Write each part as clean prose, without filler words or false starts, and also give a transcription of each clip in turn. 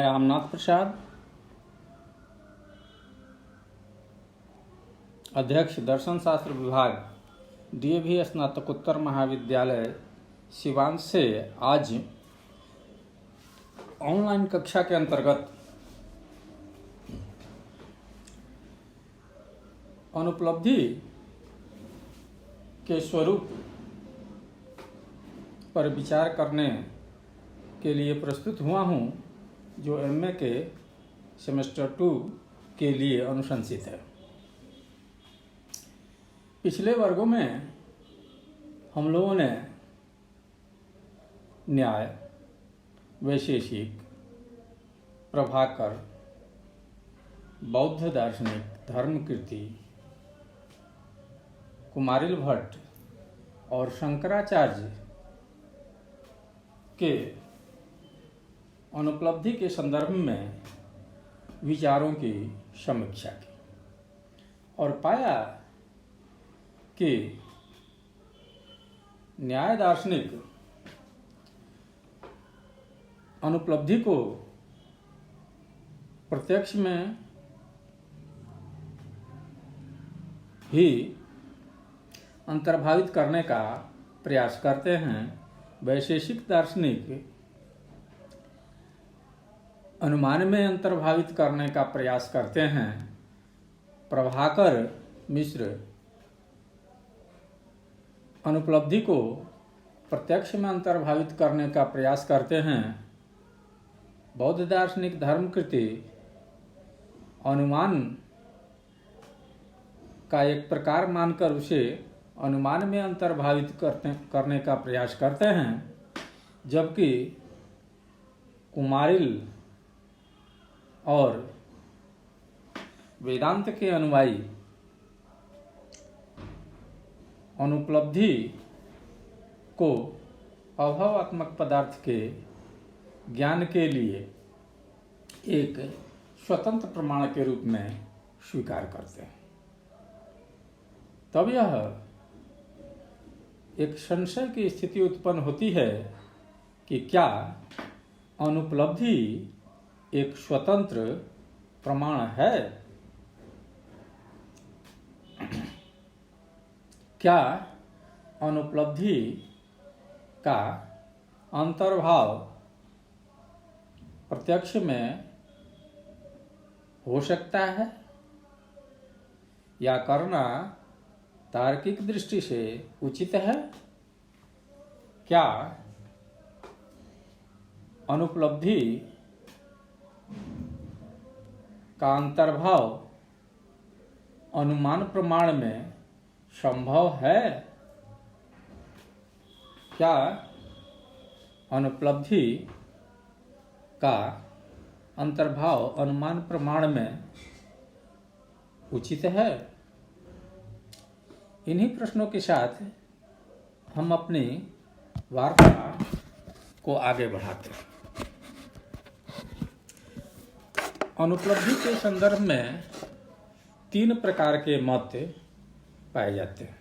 रामनाथ प्रसाद, अध्यक्ष दर्शन शास्त्र विभाग, डीएवी स्नातकोत्तर महाविद्यालय सिवान से आज ऑनलाइन कक्षा के अंतर्गत अनुपलब्धि के स्वरूप पर विचार करने के लिए प्रस्तुत हुआ हूँ, जो एमए के सेमेस्टर 2 के लिए अनुशंसित है। पिछले वर्गों में हम लोगों ने न्याय, वैशेषिक, प्रभाकर, बौद्ध दार्शनिक, धर्मकीर्ति, कुमारिल भट्ट और शंकराचार्य के अनुपलब्धि के संदर्भ में विचारों की समीक्षा की और पाया कि न्याय दार्शनिक अनुपलब्धि को प्रत्यक्ष में ही अंतर्भावित करने का प्रयास करते हैं। वैशेषिक दार्शनिक अनुमान में अंतर्भावित करने का प्रयास करते हैं। प्रभाकर मिश्र अनुपलब्धि को प्रत्यक्ष में अंतर्भावित करने का प्रयास करते हैं। बौद्ध दार्शनिक धर्मकीर्ति अनुमान का एक प्रकार मानकर उसे अनुमान में अंतर्भावित करने का प्रयास करते हैं, जबकि कुमारिल और वेदांत के अनुयायी अनुपलब्धि को अभावात्मक पदार्थ के ज्ञान के लिए एक स्वतंत्र प्रमाण के रूप में स्वीकार करते हैं। तब यह एक संशय की स्थिति उत्पन्न होती है कि क्या अनुपलब्धि एक स्वतंत्र प्रमाण है? क्या अनुपलब्धि का अंतर्भाव प्रत्यक्ष में हो सकता है या करना तार्किक दृष्टि से उचित है? क्या अनुपलब्धि का अंतर्भाव अनुमान प्रमाण में संभव है? क्या अनुपलब्धि का अंतर्भाव अनुमान प्रमाण में उचित है? इन्हीं प्रश्नों के साथ हम अपनी वार्ता को आगे बढ़ाते हैं। अनुपलब्धि के संदर्भ में 3 प्रकार के मत पाए जाते हैं।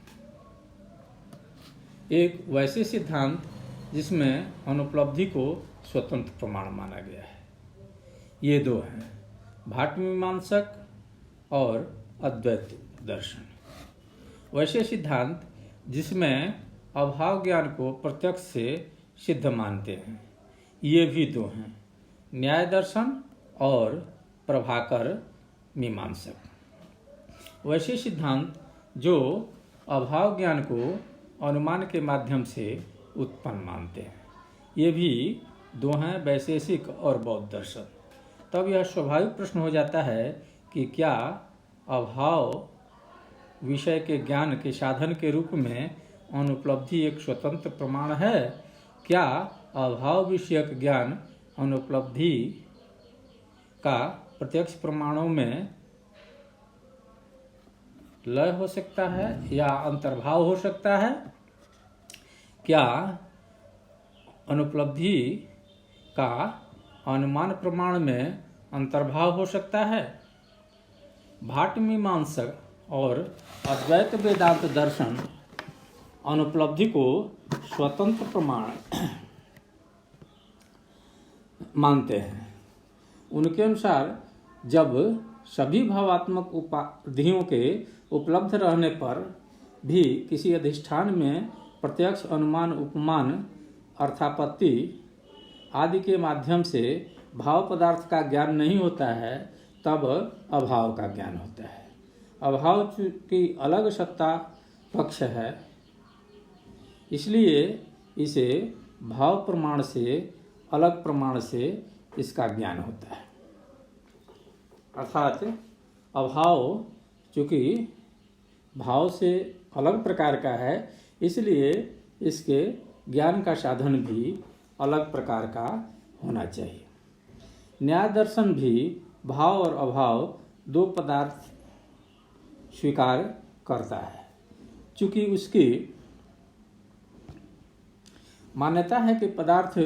एक वैसे सिद्धांत जिसमें अनुपलब्धि को स्वतंत्र प्रमाण माना गया है। ये 2 हैं, भाट मीमांसक और अद्वैत दर्शन। वैसे सिद्धांत जिसमें अभाव ज्ञान को प्रत्यक्ष से सिद्ध मानते हैं। ये भी 2 हैं, न्याय दर्शन और प्रभाकर मीमांसक। वैसे सिद्धांत जो अभाव ज्ञान को अनुमान के माध्यम से उत्पन्न मानते हैं। ये भी 2 हैं, वैशेषिक और बौद्ध दर्शन। तब यह स्वाभाविक प्रश्न हो जाता है कि क्या अभाव विषय के ज्ञान के साधन के रूप में अनुपलब्धि एक स्वतंत्र प्रमाण है? क्या अभाव विषयक ज्ञान अनुपलब्धि का प्रत्यक्ष प्रमाणों में लय हो सकता है या अंतर्भाव हो सकता है? क्या अनुपलब्धि का अनुमान प्रमाण में अंतर्भाव हो सकता है? भाट मीमांसक और अद्वैत वेदांत दर्शन अनुपलब्धि को स्वतंत्र प्रमाण मानते हैं। उनके अनुसार जब सभी भावात्मक उपाधियों के उपलब्ध रहने पर भी किसी अधिष्ठान में प्रत्यक्ष अनुमान उपमान अर्थापत्ति आदि के माध्यम से भाव पदार्थ का ज्ञान नहीं होता है, तब अभाव का ज्ञान होता है। अभाव की अलग सत्ता पक्ष है, इसलिए इसे भाव प्रमाण से अलग प्रमाण से इसका ज्ञान होता है। अर्थात अभाव चूँकि भाव से अलग प्रकार का है, इसलिए इसके ज्ञान का साधन भी अलग प्रकार का होना चाहिए। न्याय दर्शन भी भाव और अभाव दो पदार्थ स्वीकार करता है। चूँकि उसकी मान्यता है कि पदार्थ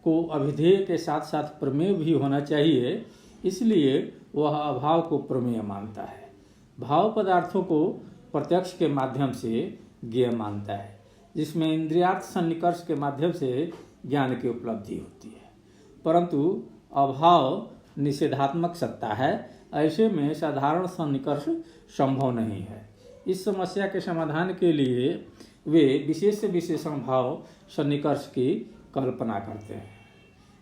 को अभिधेय के साथ साथ प्रमेय भी होना चाहिए, इसलिए वह अभाव को प्रमेय मानता है। भाव पदार्थों को प्रत्यक्ष के माध्यम से ज्ञेय मानता है, जिसमें इंद्रियार्थ सन्निकर्ष के माध्यम से ज्ञान की उपलब्धि होती है। परंतु अभाव निषेधात्मक सत्ता है, ऐसे में साधारण सन्निकर्ष संभव नहीं है। इस समस्या के समाधान के लिए वे विशेष से विशेषण भाव सन्निकर्ष की कल्पना करते हैं।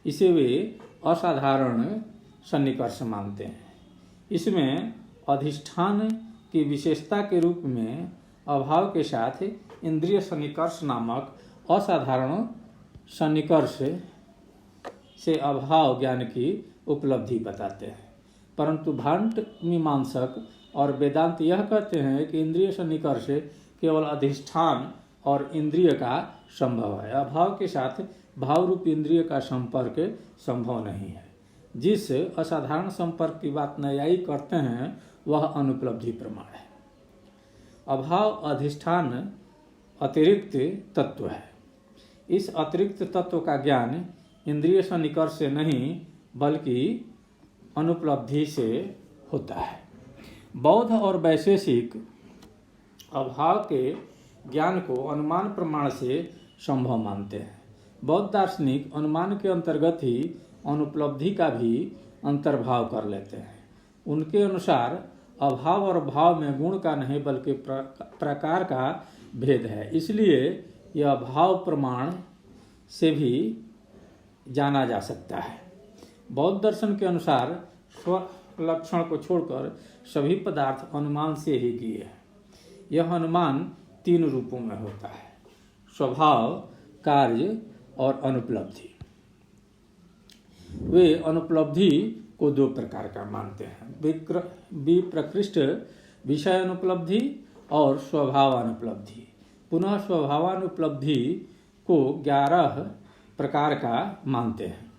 इसे वे असाधारण सन्निकर्ष मानते हैं। इसमें अधिष्ठान की विशेषता के रूप में अभाव के साथ इंद्रिय सन्निकर्ष नामक असाधारण सन्निकर्ष से अभाव ज्ञान की उपलब्धि बताते हैं। परंतु भांट मीमांसक और वेदांत यह कहते हैं कि इंद्रिय सन्निकर्ष केवल अधिष्ठान और इंद्रिय का संभव है। अभाव के साथ भाव रूप इंद्रिय का संपर्क संभव नहीं है। जिस असाधारण संपर्क की बात न्यायी करते हैं वह अनुपलब्धि प्रमाण है। अभाव अधिष्ठान अतिरिक्त तत्व है। इस अतिरिक्त तत्व का ज्ञान इंद्रिय सन्निकर्ष से नहीं बल्कि अनुपलब्धि से होता है। बौद्ध और वैशेषिक अभाव के ज्ञान को अनुमान प्रमाण से संभव मानते हैं। बौद्ध दार्शनिक अनुमान के अंतर्गत ही अनुपलब्धि का भी अंतर्भाव कर लेते हैं। उनके अनुसार अभाव और भाव में गुण का नहीं बल्कि प्रकार का भेद है, इसलिए यह भाव प्रमाण से भी जाना जा सकता है। बौद्ध दर्शन के अनुसार स्व लक्षण को छोड़कर सभी पदार्थ अनुमान से ही किए हैं। यह अनुमान तीन रूपों में होता है: स्वभाव, कार्य और अनुपलब्धि। वे अनुपलब्धि को दो प्रकार का मानते हैं: विप्रकृष्ट विषय अनुपलब्धि और स्वभावानुपलब्धि। पुनः स्वभावानुपलब्धि को 11 प्रकार का मानते हैं: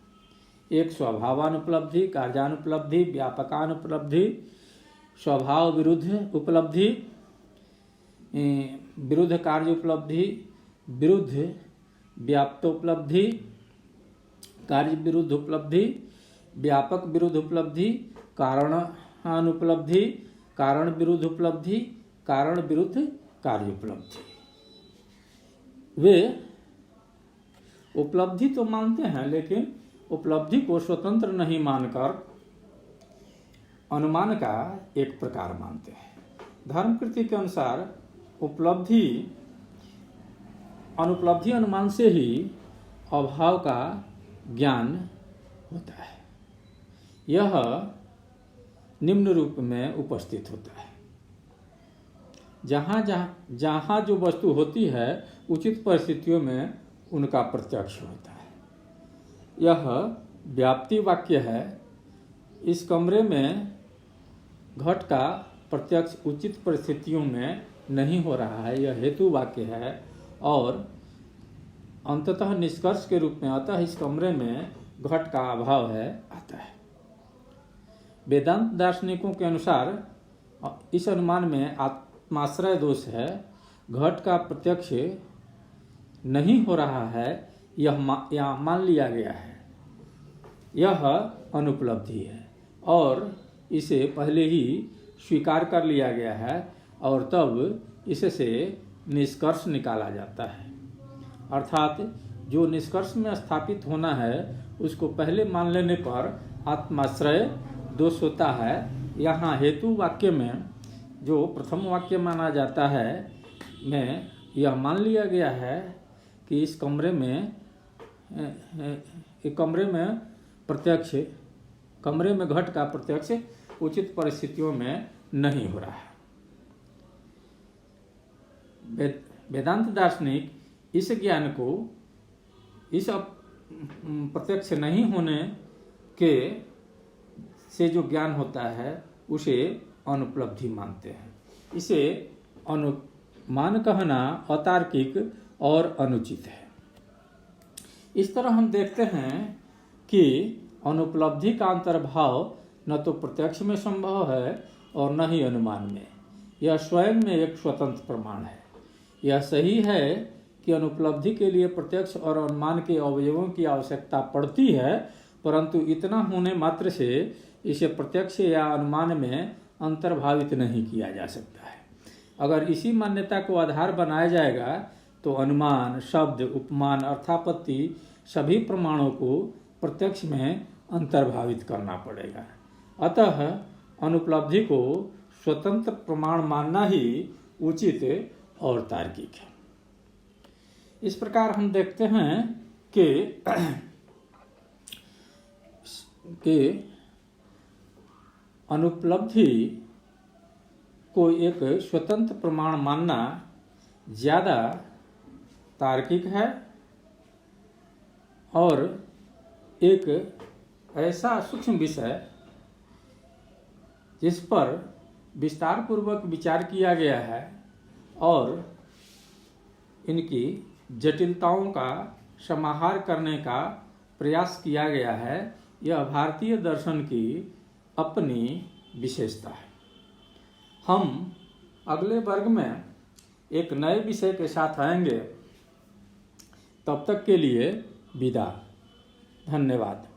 एक स्वभावानुपलब्धि, कार्यानुपलब्धि, व्यापकानुपलब्धि, स्वभाव विरुद्ध उपलब्धि, विरुद्ध कार्य उपलब्धि, विरुद्ध व्याप्तोपलब्धि, कार्य विरुद्ध उपलब्धि, व्यापक विरुद्ध उपलब्धि, कारण अनुपलब्धि, कारण विरुद्ध उपलब्धि, कारण विरुद्ध कार्य उपलब्धि। वे उपलब्धि तो मानते हैं, लेकिन उपलब्धि को स्वतंत्र नहीं मानकर अनुमान का एक प्रकार मानते हैं। धर्मकृति के अनुसार अनुपलब्धि अनुमान से ही अभाव का ज्ञान होता है। यह निम्न रूप में उपस्थित होता है: जहाँ जो वस्तु होती है उचित परिस्थितियों में उनका प्रत्यक्ष होता है। यह व्याप्ति वाक्य है। इस कमरे में घट का प्रत्यक्ष उचित परिस्थितियों में नहीं हो रहा है, यह हेतु वाक्य है। और अंततः निष्कर्ष के रूप में अतः इस कमरे में घट का अभाव है आता है। वेदांत दार्शनिकों के अनुसार इस अनुमान में आत्माश्रय दोष है। घट का प्रत्यक्ष नहीं हो रहा है यह मान लिया गया है। यह अनुपलब्धि है और इसे पहले ही स्वीकार कर लिया गया है और तब इससे निष्कर्ष निकाला जाता है। अर्थात जो निष्कर्ष में स्थापित होना है उसको पहले मान लेने पर आत्माश्रय दोष होता है। यहाँ हेतु वाक्य में जो प्रथम वाक्य माना जाता है में यह मान लिया गया है कि इस कमरे में घट का प्रत्यक्ष उचित परिस्थितियों में नहीं हो रहा है। वेदांत दार्शनिक इस ज्ञान को इस प्रत्यक्ष नहीं होने के से जो ज्ञान होता है उसे अनुपलब्धि मानते हैं। इसे अनुमान कहना अतार्किक और अनुचित है। इस तरह हम देखते हैं कि अनुपलब्धि का अंतर्भाव न तो प्रत्यक्ष में संभव है और न ही अनुमान में। यह स्वयं में एक स्वतंत्र प्रमाण है। यह सही है कि अनुपलब्धि के लिए प्रत्यक्ष और अनुमान के अवयवों की आवश्यकता पड़ती है, परंतु इतना होने मात्र से इसे प्रत्यक्ष या अनुमान में अंतर्भावित नहीं किया जा सकता है। अगर इसी मान्यता को आधार बनाया जाएगा तो अनुमान, शब्द, उपमान, अर्थापत्ति सभी प्रमाणों को प्रत्यक्ष में अंतर्भावित करना पड़ेगा। अतः अनुपलब्धि को स्वतंत्र प्रमाण मानना ही उचित और तार्किक है। इस प्रकार हम देखते हैं कि अनुपलब्धि को एक स्वतंत्र प्रमाण मानना ज़्यादा तार्किक है और एक ऐसा सूक्ष्म विषय जिस पर विस्तार पूर्वक विचार किया गया है और इनकी जटिलताओं का समाहार करने का प्रयास किया गया है। यह भारतीय दर्शन की अपनी विशेषता है। हम अगले वर्ग में एक नए विषय के साथ आएंगे। तब तक के लिए विदा। धन्यवाद।